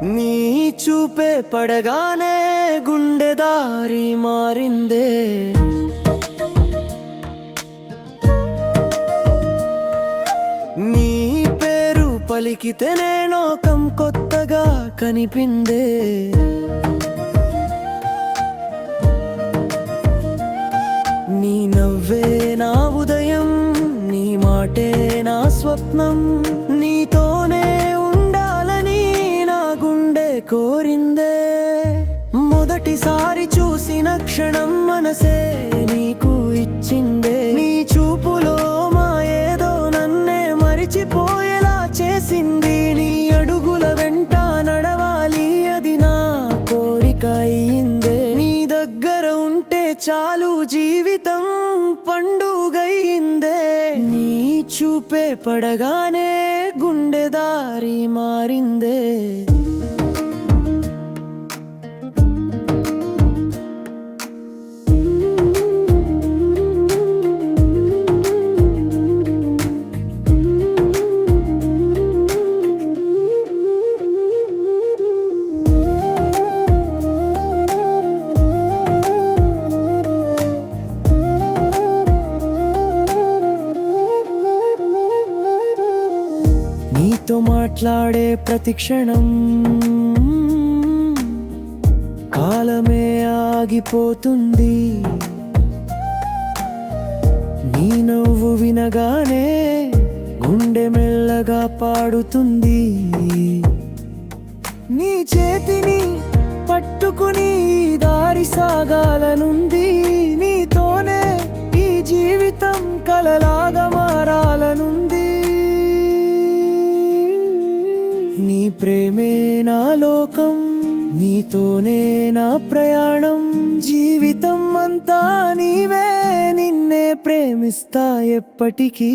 నీ చూపే పడగానే గుండె దారి మారిందే. నీ పేరు పలికితేనే లోకం కొత్తగా కనిపిందే. నీ నవ్వే నా ఉదయం, నీ మాటే నా స్వప్నం, నీతోనే ఉండాలని నా గుండె కోరిందే. మొదటిసారి చూసిన క్షణం మనసే నీకు ఇచ్చిందే. నీ చూపులో మా ఏదో నన్నే మరిచిపోయేలా చేసింది. నీ అడుగుల వెంట నడవాలి అది నా కోరిక అయిందే. నీ దగ్గర ఉంటే చాలు జీవితం పండుగయిందే. నీ చూపే పడగానే గుండె దారి మారిందే. నీతో మాట్లాడే ప్రతి క్షణం కాలమే ఆగిపోతుంది. నీ నవ్వు వినగానే గుండె మెల్లగా పాడుతుంది. నీ చేతిని పట్టుకుని దారి సాగాలనుంది. నీతోనే ఈ జీవితం కలలాగా మారాలనుంది. నీ ప్రేమే నా లోకం, నీతోనే నా ప్రయాణం. జీవితం అంతా నీవే, నిన్నే ప్రేమిస్తా ఎప్పటికీ.